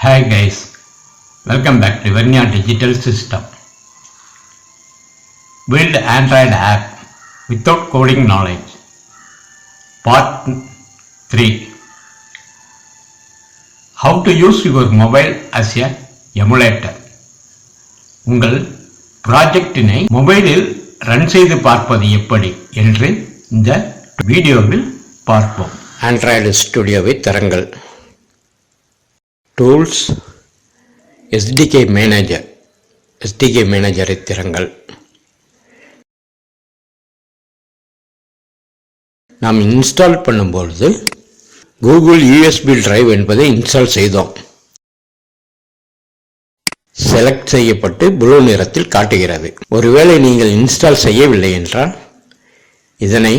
Hi guys, welcome back to Vernia Digital System. Build Android app without coding knowledge. Part 3. How to use your mobile as a emulator. உங்கள் ப்ராஜெக்டினை மொபைலில் run செய்து பார்ப்பது எப்படி என்று இந்த வீடியோவில் பார்ப்போம். ஆண்ட்ராய்டு ஸ்டுடியோவை திறங்கள். டூல்ஸ், எஸ்டிகே மேனேஜரை திறங்கள். நாம் இன்ஸ்டால் பண்ணும்பொழுது கூகுள் யூஎஸ்பி டிரைவ் என்பதை இன்ஸ்டால் செய்தோம். செலக்ட் செய்யப்பட்டு ப்ளூ நிறத்தில் காட்டுகிறது. ஒருவேளை நீங்கள் இன்ஸ்டால் செய்யவில்லை என்றால் இதனை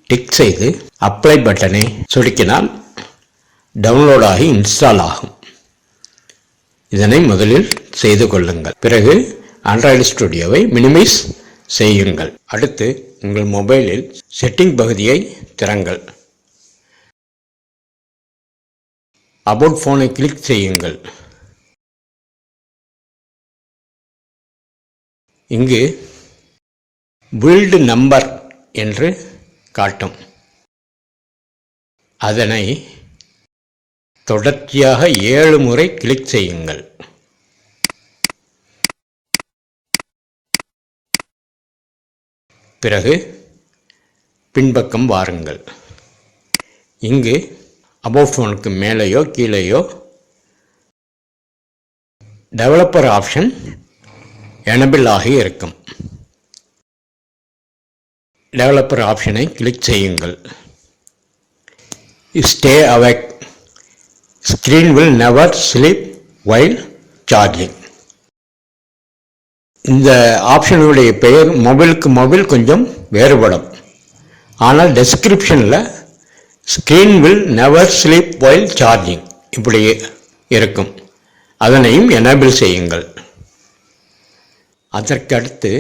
டிக் செய்து அப்ளை பட்டனை சொடுக்கினால் டவுன்லோட் ஆகி இன்ஸ்டால் ஆகும். இதனை முதலில் செய்து கொள்ளுங்கள். பிறகு ஆண்ட்ராய்டு ஸ்டுடியோவை மினிமைஸ் செய்யுங்கள். அடுத்து உங்கள் மொபைலில் செட்டிங் பகுதியை திறங்கள். அபவுட் ஃபோனை கிளிக் செய்யுங்கள். இங்கு பில்டு நம்பர் என்று காட்டும். அதனை தொடர்ச்சியாக 7 முறை கிளிக் செய்யுங்கள். பிறகு பின்பக்கம் வாருங்கள். இங்கு அபவுட் ஃபோனுக்கு மேலேயோ கீழேயோ டெவலப்பர் ஆப்ஷன் எனபிள் ஆகி இருக்கும். டெவலப்பர் ஆப்ஷனை கிளிக் செய்யுங்கள். Stay awake. Screen will never sleep while charging. இந்த ஆப்ஷனுடைய பெயர் மொபைலுக்கு மொபைல் கொஞ்சம் வேறுபடும். ஆனால் டெஸ்கிரிப்ஷனில் screen will never sleep while charging இப்படி இருக்கும். அதனையும் எனேபிள் செய்யுங்கள். அதற்கடுத்து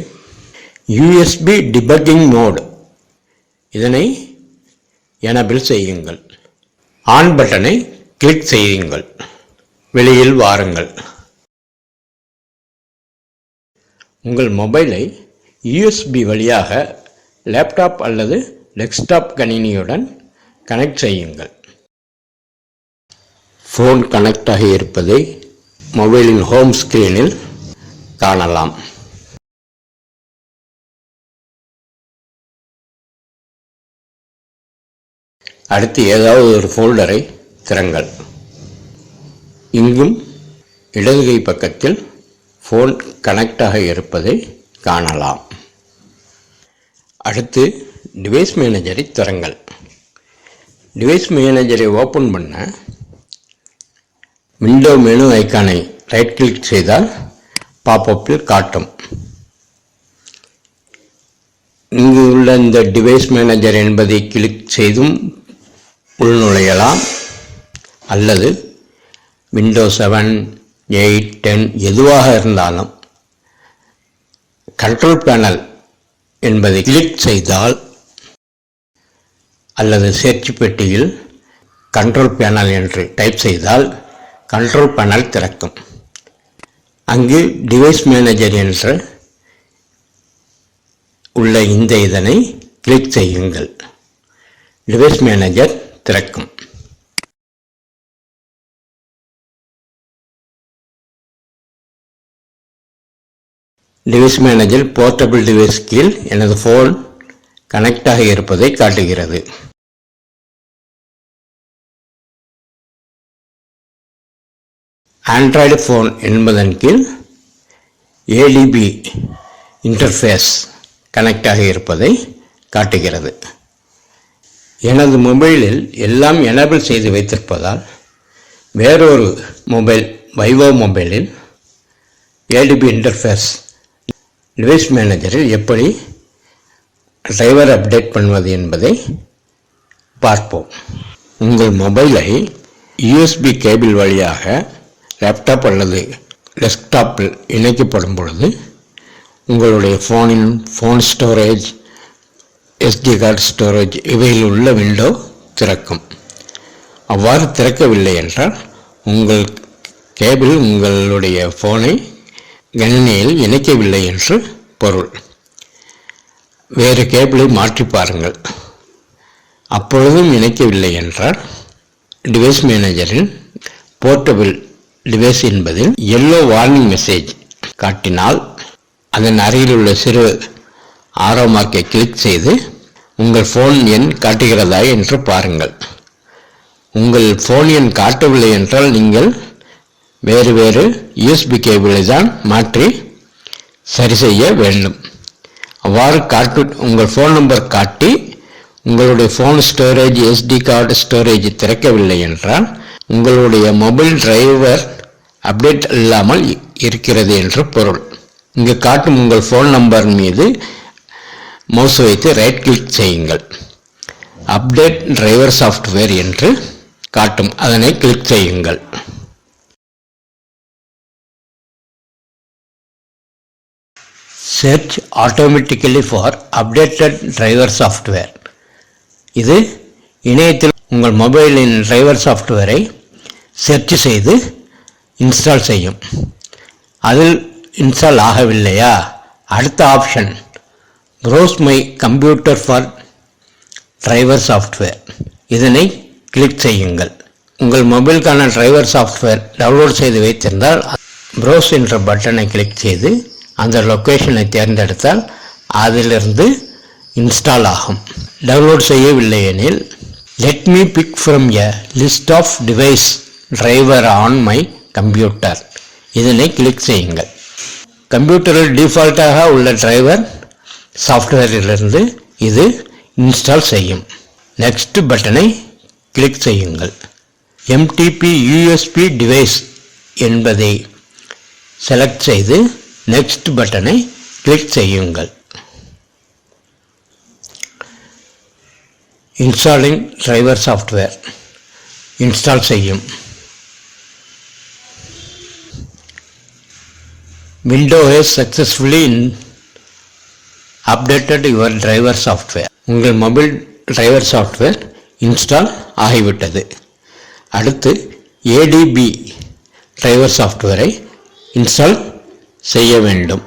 யூஎஸ்பி டிபக்கிங் மோட் இதனை எனேபிள் செய்யுங்கள். ஆன் பட்டனை கிளிக் செய்யுங்கள். வெளியில் வாருங்கள். உங்கள் மொபைலை யூஎஸ்பி வழியாக லேப்டாப் அல்லது டெஸ்க்டாப் கணினியுடன் கனெக்ட் செய்யுங்கள். ஃபோன் கனெக்ட் ஆகி இருப்பதை மொபைலின் ஹோம் ஸ்கிரீனில் காணலாம். அடுத்து ஏதாவது ஒரு ஃபோல்டரை திறங்கள். இங்கும் இடதுகை பக்கத்தில் ஃபோன் கனெக்டாக இருப்பதை காணலாம். அடுத்து டிவைஸ் மேனேஜரை திறங்கள். டிவைஸ் மேனேஜரை ஓப்பன் பண்ண விண்டோ மெனு ஐக்கானை ரைட் கிளிக் செய்தால் பாப்அப்பில் காட்டும். இங்கு உள்ள இந்த டிவைஸ் மேனேஜர் என்பதை கிளிக் செய்தும் உள்நுழையலாம். அல்லது விண்டோஸ் 7, 8, 10 எதுவாக இருந்தாலும் கண்ட்ரோல் பேனல் என்பதை கிளிக் செய்தால் அல்லது சர்ச் பெட்டியில் கண்ட்ரோல் பேனல் என்று டைப் செய்தால் கண்ட்ரோல் பேனல் திறக்கும். அங்கு டிவைஸ் மேனேஜர் என்று உள்ள இந்த இதனை கிளிக் செய்யுங்கள். டிவைஸ் மேனேஜர் திறக்கும். டிவைஸ் மேனேஜர் போர்ட்டபிள் டிவைஸ் கீழ் எனது ஃபோன் கனெக்ட் ஆகி இருப்பதை காட்டுகிறது. ஆண்ட்ராய்டு ஃபோன் என்பதன் கீழ் ஏடிபி இன்டர்ஃபேஸ் கனெக்ட் ஆகி இருப்பதை காட்டுகிறது. எனது மொபைலில் எல்லாம் எனேபிள் செய்து வைத்திருப்பதால் வேறொரு மொபைல் வைவோ மொபைலில் ஏடிபி இன்டர்ஃபேஸ் டிவைஸ் மேனேஜரில் எப்படி டிரைவர் அப்டேட் பண்ணுவது என்பதை பார்ப்போம். உங்கள் மொபைலை யூஎஸ்பி கேபிள் வழியாக லேப்டாப் அல்லது டெஸ்க்டாப்பில் இணைக்கப்படும் பொழுது உங்களுடைய phone storage, SD card storage இவையில் உள்ள விண்டோ திறக்கும். அவ்வாறு திறக்கவில்லை என்றால் உங்கள் கேபிள் உங்களுடைய ஃபோனை கணினியில் இணைக்கவில்லை என்று பொருள். வேறு கேபிளை மாற்றி பாருங்கள். அப்பொழுதும் இணைக்கவில்லை என்றால் டிவைஸ் மேனேஜரின் போர்ட்டபிள் டிவைஸ் என்பதில் எல்லோ வார்னிங் மெசேஜ் காட்டினால் அதன் அருகில் உள்ள சிறு ஆரோ மார்க்கை கிளிக் செய்து உங்கள் ஃபோன் எண் காட்டுகிறதா என்று பாருங்கள். உங்கள் ஃபோன் எண் காட்டவில்லை என்றால் நீங்கள் வேறு யூஎஸ்பி கேபிளை தான் மாற்றி சரி செய்ய வேண்டும். அவ்வாறு உங்கள் ஃபோன் நம்பர் காட்டி உங்களுடைய phone storage SD card storage திறக்கவில்லை என்றால் உங்களுடைய மொபைல் டிரைவர் அப்டேட் இல்லாமல் இருக்கிறது என்று பொருள். இங்கு காட்டும் உங்கள் ஃபோன் நம்பர் மீது மவுஸ் வைத்து ரைட் கிளிக் செய்யுங்கள். அப்டேட் டிரைவர் சாஃப்ட்வேர் என்று காட்டும், அதனை கிளிக் செய்யுங்கள். Search automatically for updated driver software. இது இணையத்தில் உங்கள் மொபைலின் டிரைவர் சாஃப்ட்வேரை செர்ச் செய்து இன்ஸ்டால் செய்யும். அதில் இன்ஸ்டால் ஆகவில்லையா, அடுத்த option browse my computer for driver software, இதனை கிளிக் செய்யுங்கள். உங்கள் மொபைலுக்கான டிரைவர் சாஃப்ட்வேர் டவுன்லோட் செய்து வைத்திருந்தால் ப்ரௌஸ் என்ற பட்டனை கிளிக் செய்து அந்த லொக்கேஷனை தேர்ந்தெடுத்தால் அதிலிருந்து இன்ஸ்டால் ஆகும். டவுன்லோட் செய்யவில்லை எனில் let me pick from a list of device driver on my computer, இதனை கிளிக் செய்யுங்கள். கம்ப்யூட்டரில் டிஃபால்ட்டாக உள்ள டிரைவர் சாஃப்ட்வேரிலிருந்து இது இன்ஸ்டால் செய்யும். நெக்ஸ்ட் பட்டனை கிளிக் செய்யுங்கள். எம்டிபி யூஎஸ்பி டிவைஸ் என்பதை செலக்ட் செய்து நெக்ஸ்ட் பட்டனை கிளிக் செய்யுங்கள். இன்ஸ்டாலிங் டிரைவர் சாஃப்ட்வேர் இன்ஸ்டால் செய்யும். Window has successfully updated your driver software. உங்கள் மொபைல் டிரைவர் சாஃப்ட்வேர் இன்ஸ்டால் ஆகிவிட்டது. அடுத்து ஏடிபி டிரைவர் சாஃப்ட்வேரை இன்ஸ்டால் செய்ய வேண்டும்.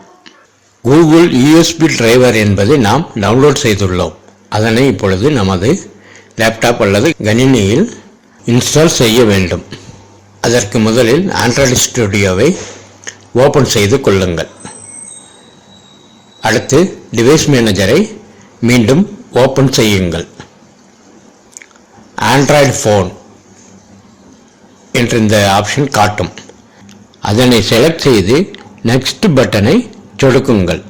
கூகுள் யூஎஸ்பி டிரைவர் என்பதை நாம் டவுன்லோட் செய்துள்ளோம். அதனை இப்பொழுது நமது லேப்டாப் அல்லது கணினியில் இன்ஸ்டால் செய்ய வேண்டும். அதற்கு முதலில் ஆண்ட்ராய்டு ஸ்டுடியோவை ஓப்பன் செய்து கொள்ளுங்கள். அடுத்து டிவைஸ் மேனேஜரை மீண்டும் ஓப்பன் செய்யுங்கள். ஆண்ட்ராய்டு ஃபோன் என்ற இந்த ஆப்ஷன் காட்டும், அதனை செலக்ட் செய்து நெக்ஸ்ட் பட்டனை சொடுக்குங்கள்.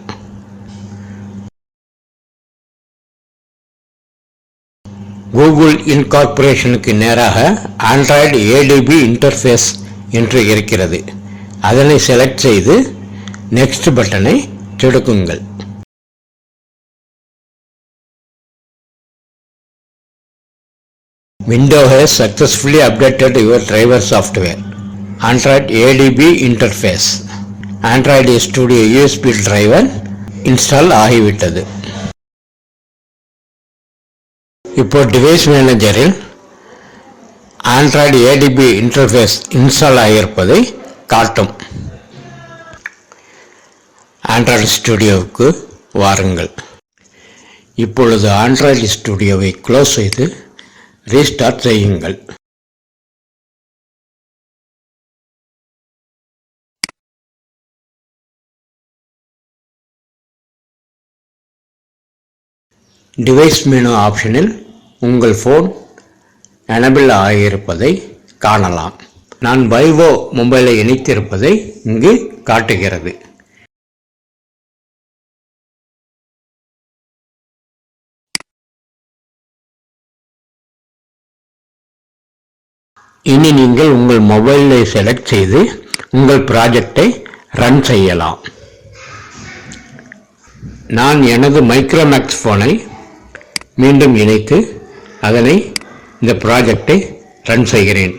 கூகுள் இன்கார்பரேஷனுக்கு நேராக ஆண்ட்ராய்டு ஏடிபி இன்டர்ஃபேஸ் என்று இருக்கிறது. அதனை செலக்ட் செய்து நெக்ஸ்ட் பட்டனை சொடுக்குங்கள். Windows has successfully updated your driver software. Android ADB interface. Android Studio USB driver install ஆகிவிட்டது. இப்போ டிவைஸ் மேனேஜரில் ஆண்ட்ராய்டு ஏடிபி இன்டர்ஃபேஸ் இன்ஸ்டால் ஆகியிருப்பதை காட்டும். ஆண்ட்ராய்டு ஸ்டுடியோவுக்கு வாருங்கள். இப்பொழுது ஆண்ட்ராய்டு ஸ்டுடியோவை க்ளோஸ் செய்து ரீஸ்டார்ட் செய்யுங்கள். டிவைஸ் மெனு ஆப்ஷனில் உங்கள் ஃபோன் எனபிள் ஆகியிருப்பதை காணலாம். நான் வைவோ மொபைலை இணைத்திருப்பதை இங்கு காட்டுகிறது. இனி நீங்கள் உங்கள் மொபைலை செலக்ட் செய்து உங்கள் ப்ராஜெக்டை ரன் செய்யலாம். நான் எனது மைக்ரோமேக்ஸ் ஃபோனை மீண்டும் இணைத்து அதனை இந்த ப்ராஜெக்டை ரன் செய்கிறேன்.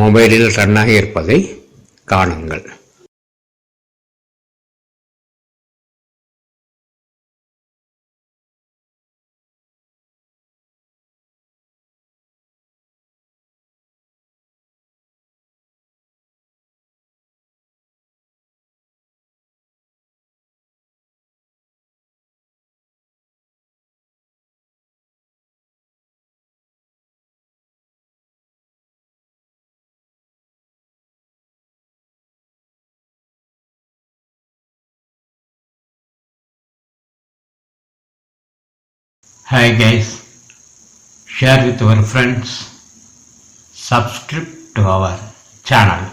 மொபைலில் ரன்னாக இருப்பதை காணுங்கள். Hi guys, share with our friends, subscribe to our channel.